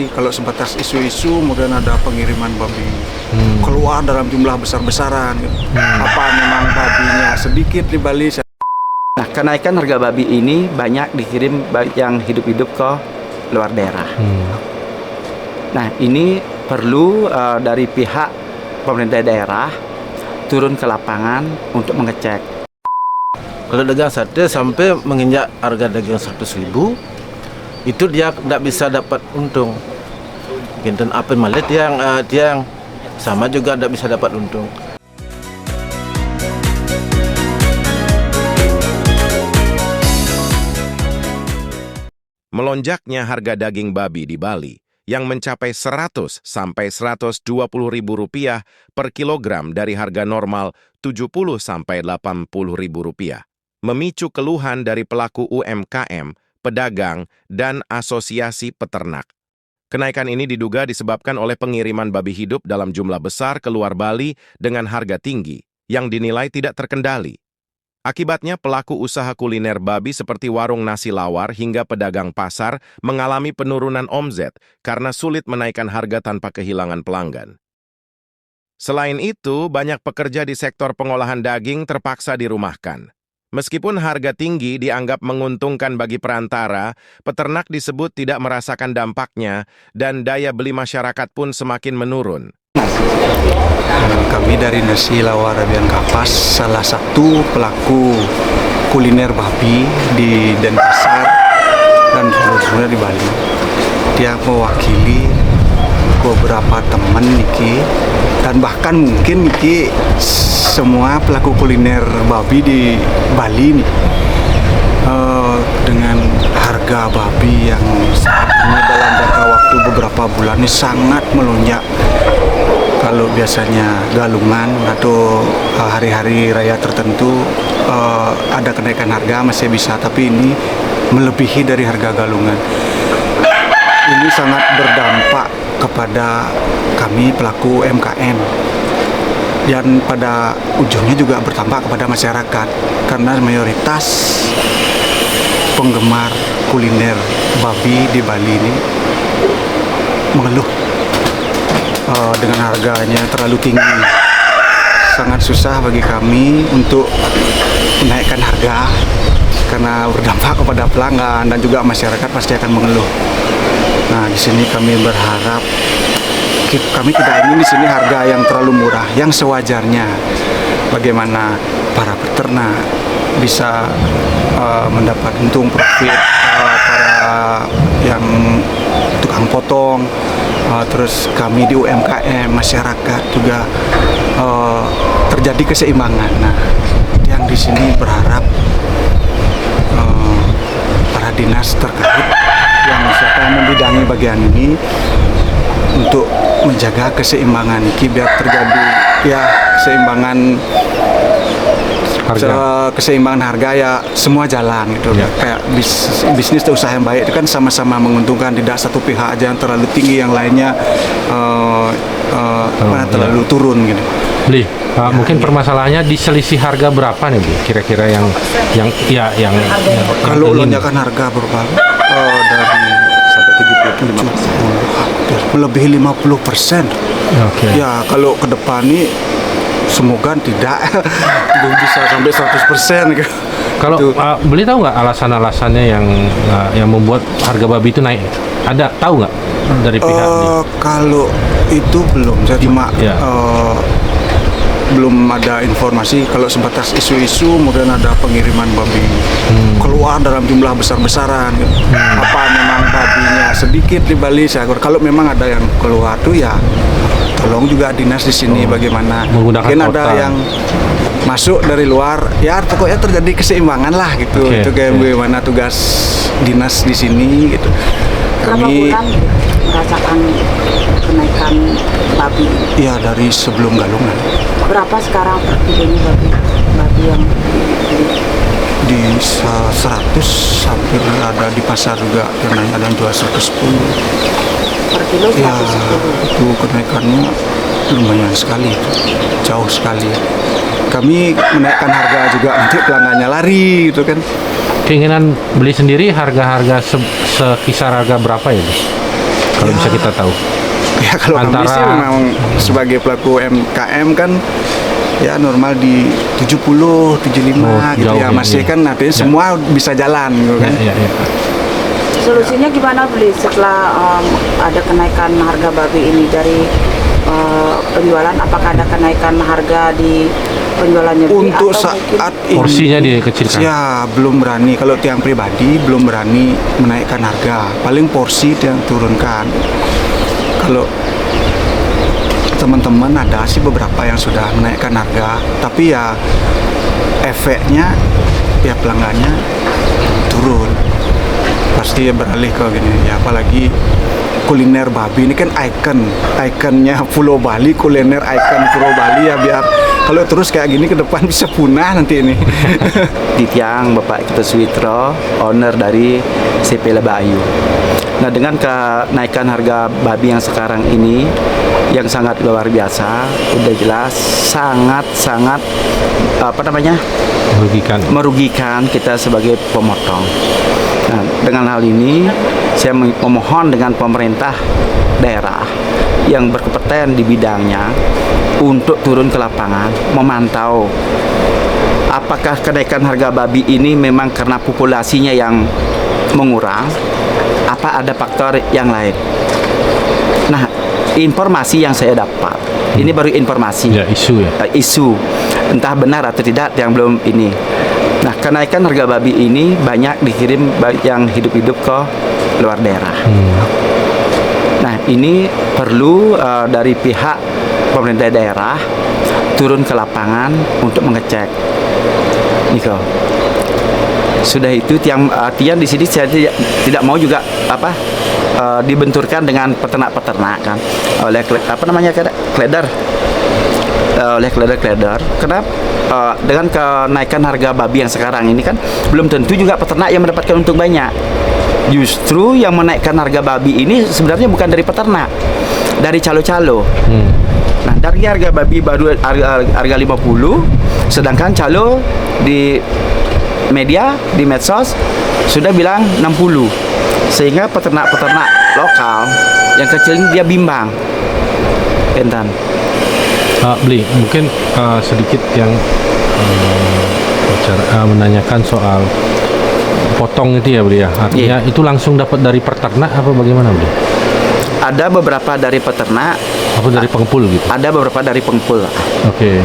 Kalau sebatas isu-isu, kemudian ada pengiriman babi keluar dalam jumlah besar-besaran. Apa memang babinya sedikit di Bali? Nah, kenaikan harga babi ini banyak dikirim yang hidup-hidup ke luar daerah. Nah, ini perlu dari pihak pemerintah daerah turun ke lapangan untuk mengecek. Kalau dagang sate sampai menginjak harga dagang 100.000, itu dia tidak bisa dapat untung. Dan apa malah dia yang sama juga tidak bisa dapat untung. Melonjaknya harga daging babi di Bali yang mencapai 100 sampai 120 ribu rupiah per kilogram dari harga normal 70 sampai 80 ribu rupiah, memicu keluhan dari pelaku UMKM, pedagang, dan asosiasi peternak. Kenaikan ini diduga disebabkan oleh pengiriman babi hidup dalam jumlah besar keluar Bali dengan harga tinggi yang dinilai tidak terkendali. Akibatnya pelaku usaha kuliner babi seperti warung nasi lawar hingga pedagang pasar mengalami penurunan omzet karena sulit menaikkan harga tanpa kehilangan pelanggan. Selain itu, banyak pekerja di sektor pengolahan daging terpaksa dirumahkan. Meskipun harga tinggi dianggap menguntungkan bagi perantara, peternak disebut tidak merasakan dampaknya dan daya beli masyarakat pun semakin menurun. Kami dari Nasi Lawar Rabian Kapas, salah satu pelaku kuliner babi di Denpasar dan seluruhnya di Bali. Dia mewakili beberapa teman Niki dan bahkan mungkin Niki semua pelaku kuliner babi di Bali nih, dengan harga babi yang saat ini dalam jangka waktu beberapa bulan ini sangat melonjak. Kalau biasanya galungan atau hari-hari raya tertentu ada kenaikan harga masih bisa, tapi ini melebihi dari harga galungan. Ini sangat berdampak kepada kami pelaku UMKM dan pada ujungnya juga berdampak kepada masyarakat karena mayoritas penggemar kuliner babi di Bali ini mengeluh dengan harganya terlalu tinggi. Sangat susah bagi kami untuk menaikkan harga karena berdampak kepada pelanggan dan juga masyarakat pasti akan mengeluh. Nah, di sini kami berharap kami tidak ingin di sini harga yang terlalu murah, yang sewajarnya. Bagaimana para peternak bisa mendapat untung profit, para yang tukang potong, terus kami di UMKM, masyarakat juga terjadi keseimbangan. Nah, yang di sini berharap para dinas terkait yang siapa yang membidangi bagian ini untuk menjaga keseimbangan ini biar terjadi ya keseimbangan harga ya semua jalan gitu ya. Kayak bisnis atau usaha yang baik itu kan sama-sama menguntungkan, tidak satu pihak aja yang terlalu tinggi yang lainnya terlalu turun gitu. Mungkin permasalahannya di selisih harga berapa nih Bu? Kira-kira yang kalau lonjakan harga berapa dari sampai 70 melebihi 50%. Ya kalau ke depan nih semoga tidak belum bisa sampai 100% gitu. Kalau beli tahu nggak alasan-alasannya yang membuat harga babi itu naik? Ada tahu nggak dari pihak kalau itu belum, saya cuma belum ada informasi. Kalau sebatas isu-isu, kemudian ada pengiriman babi keluar dalam jumlah besar-besaran. Apa memang babinya sedikit di Bali? Kalau memang ada yang keluar tuh ya tolong juga dinas di sini bagaimana. Mungkin ada yang masuk dari luar, ya pokoknya terjadi keseimbangan lah gitu. Itu kayak bagaimana tugas dinas di sini gitu. Kami merasakan kenaikan babi. Iya, dari sebelum galungan. Berapa sekarang per kilonya babi yang di 100 sampai ada di pasar juga yang ada yang jual 110 per kilo 110. Ya, itu kenaikannya lumayan sekali, jauh sekali. Kami menaikkan harga juga nanti pelanggannya lari gitu kan. Keinginan beli sendiri harga-harga sekisar harga berapa ya Bu? Kalau bisa kita tahu. Ya kalau kami sih memang sebagai pelaku MKM kan ya normal di 70, 75 gitu jauh ya, ya, masih iya. kan artinya semua bisa jalan gitu kan. Ya. Solusinya gimana beli setelah ada kenaikan harga babi ini dari penjualan? Apakah ada kenaikan harga di penjualannya beli Untuk atau saat mungkin ini Porsinya dikecilkan. ya belum berani, kalau tiang pribadi belum berani menaikkan harga, paling porsi yang turunkan. Kalau teman-teman ada sih beberapa yang sudah menaikkan harga, tapi ya efeknya ya pelanggannya turun, pasti beralih ke gini ya, apalagi kuliner babi ini kan ikonnya Pulau Bali, kuliner ikon Pulau Bali ya, biar kalau terus kayak gini ke depan bisa punah nanti ini. Di tiang Bapak Kito Suwitro, owner dari CP Lebak Ayu. Nah, dengan kenaikan harga babi yang sekarang ini yang sangat luar biasa, udah jelas sangat merugikan kita sebagai pemotong. Nah, dengan hal ini saya memohon dengan pemerintah daerah yang berkompeten di bidangnya untuk turun ke lapangan memantau apakah kenaikan harga babi ini memang karena populasinya yang mengurang, apa ada faktor yang lain. Nah, informasi yang saya dapat, ini baru informasi. Ya, isu ya. Isu, entah benar atau tidak yang belum ini. Nah, kenaikan harga babi ini banyak dikirim yang hidup-hidup ke luar daerah. Nah, ini perlu dari pihak pemerintah daerah turun ke lapangan untuk mengecek. Niko. Sudah itu tiang di sini saya tidak mau juga dibenturkan dengan peternak-peternak kan oleh kleder oleh kleder. Kenapa? Dengan kenaikan harga babi yang sekarang ini kan belum tentu juga peternak yang mendapatkan untung banyak. Justru yang menaikkan harga babi ini sebenarnya bukan dari peternak, dari calo-calo. Nah, dari harga babi baru harga 50, sedangkan calo di media, di medsos sudah bilang 60. Sehingga peternak-peternak lokal yang kecil ini dia bimbang. Entan. Beli, mungkin sedikit yang menanyakan soal potong itu ya, Beli ya. Artinya itu langsung dapat dari peternak apa bagaimana, Beli? Ada beberapa dari peternak, apa dari pengepul gitu? ada beberapa dari pengepul. Oke.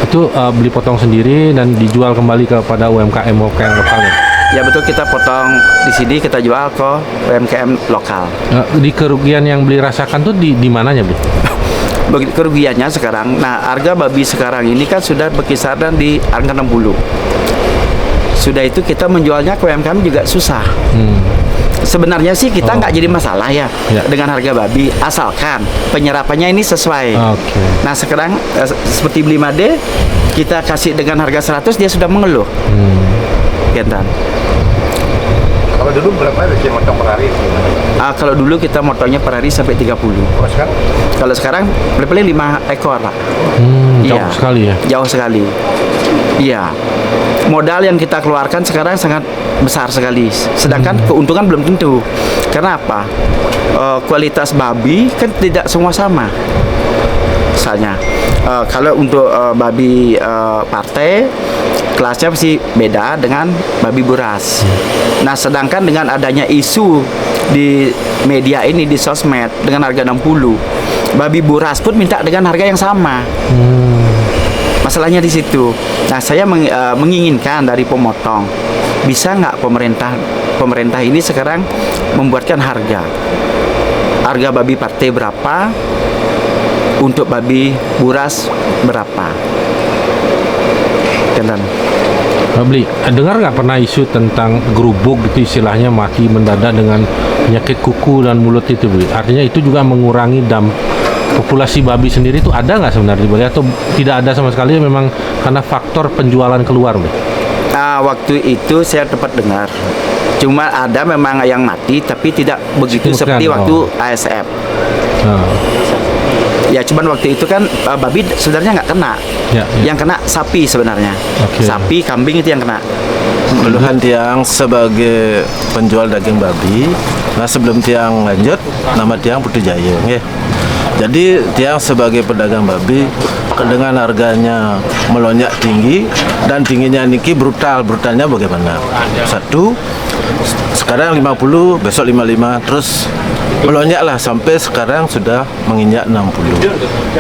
Itu beli potong sendiri dan dijual kembali kepada UMKM lokalnya. Ya betul, kita potong di sini, kita jual ke UMKM lokal. Di kerugian yang beli rasakan tuh di mananya, Beli? Begitu kerugiannya sekarang. Nah, harga babi sekarang ini kan sudah berkisaran di angka 60. Sudah itu kita menjualnya ke UMKM juga susah. Sebenarnya sih kita nggak jadi masalah ya dengan harga babi, asalkan penyerapannya ini sesuai. Nah, sekarang seperti beli made, kita kasih dengan harga 100, dia sudah mengeluh. Gentan. Kalau dulu berapa rezeki motong per hari? Kalau dulu kita motongnya per hari sampai 30. Kalau sekarang? Kalau sekarang paling 5 ekor lah. Jauh sekali ya? Jauh sekali. Iya. Modal yang kita keluarkan sekarang sangat besar sekali. Sedangkan keuntungan belum tentu. Karena apa? Kualitas babi kan tidak semua sama. Misalnya, kalau untuk babi partai, kelasnya pasti beda dengan babi buras. Nah, sedangkan dengan adanya isu di media ini, di sosmed, dengan harga 60, babi buras pun minta dengan harga yang sama. Masalahnya di situ. Nah, saya menginginkan dari pemotong, bisa nggak pemerintah ini sekarang membuatkan harga babi partai berapa, untuk babi buras berapa. Kentan. Beli, dengar nggak pernah isu tentang gerubuk gitu, istilahnya mati mendadak dengan penyakit kuku dan mulut itu, Beli? Artinya itu juga mengurangi populasi babi sendiri itu ada nggak sebenarnya di Bali, atau tidak ada sama sekali, memang karena faktor penjualan keluar, Beli? Waktu itu saya dapat dengar, cuma ada memang yang mati, tapi tidak begitu seperti waktu ASF. Ya, cuman waktu itu kan babi sebenarnya nggak kena. Yang kena sapi sebenarnya. Sapi, kambing itu yang kena. Keluhan tiang sebagai penjual daging babi, Nah sebelum tiang lanjut, nama tiang Putri Jaya. Nggih. Jadi tiang sebagai pedagang babi dengan harganya melonjak tinggi dan tingginya niki brutalnya bagaimana? Satu, sekarang 50, besok 55, terus melonjaklah sampai sekarang sudah menginjak 60.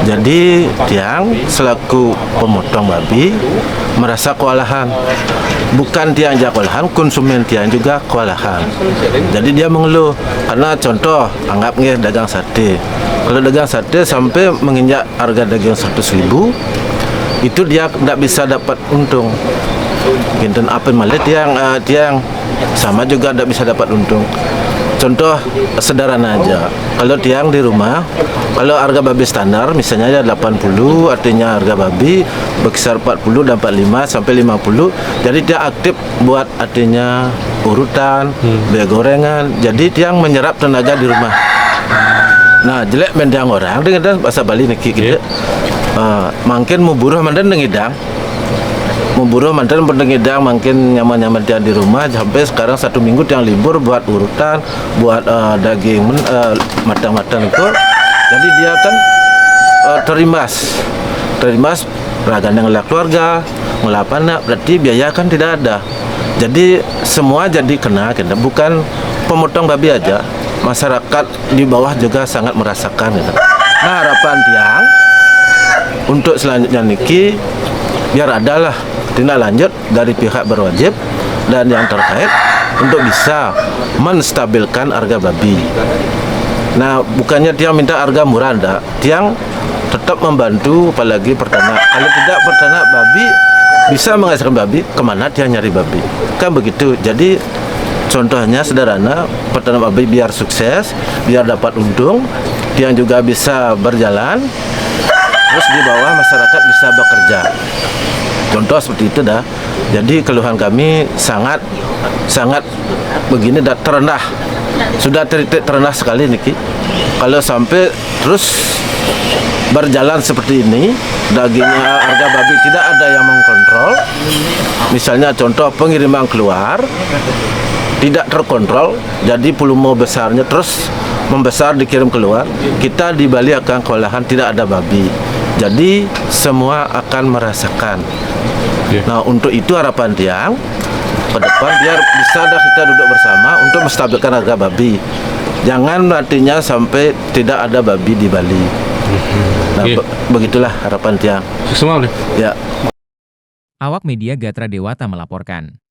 Jadi tiang selaku pemotong babi merasa kewalahan. Bukan tiang aja kewalahan, konsumen tiang juga kewalahan. Jadi dia mengeluh karena contoh anggap nggih dagang sate. Kalau dagang sate sampai menginjak harga daging 100.000, itu dia tidak bisa dapat untung. Ginten apa malah tiang sama juga tidak bisa dapat untung. Contoh sederhana aja, kalau tiang di rumah, kalau harga babi standar misalnya ada 80, artinya harga babi berkisar 40 dan 45 sampai 50. Jadi dia aktif buat artinya urutan, beli gorengan. Jadi tiang menyerap tenaga di rumah. Nah, jelek mendang orang dengan bahasa Bali niki gitu. Makin muburuh mandan ngidang. Muburuh mandan pendengidang makin nyaman-nyaman tiang di rumah sampai sekarang 1 minggu tiang libur buat urutan, buat daging matang-matang itu. Jadi dia kan terimbas ragam ngelah keluarga, ngelah anak, berarti biaya kan tidak ada. Jadi semua jadi kena, bukan pemotong babi aja. Masyarakat di bawah juga sangat merasakan gitu. Nah harapan tiang untuk selanjutnya niki biar adalah tindak lanjut dari pihak berwajib dan yang terkait untuk bisa menstabilkan harga babi. Nah bukannya tiang minta harga murah, enggak. Tiang tetap membantu apalagi peternak. Kalau tidak peternak babi bisa menghasilkan babi, kemana tiang nyari babi? Kan begitu. Jadi contohnya sederhana, peternak babi biar sukses, biar dapat untung, tiang juga bisa berjalan, terus di bawah masyarakat bisa bekerja. Contoh seperti itu dah. Jadi keluhan kami sangat begini dah terendah. Sudah titik terendah sekali niki. Kalau sampai terus berjalan seperti ini, dagingnya harga babi tidak ada yang mengkontrol. Misalnya contoh pengiriman keluar tidak terkontrol, jadi volume besarnya terus membesar dikirim keluar, kita di Bali akan kewalahan, tidak ada babi. Jadi semua akan merasakan. Nah untuk itu harapan tiang ke depan biar bisa dah kita duduk bersama untuk menstabilkan harga babi. Jangan nantinya sampai tidak ada babi di Bali. Nah begitulah harapan tiang. Semua boleh. Ya. Awak media Gatra Dewata melaporkan.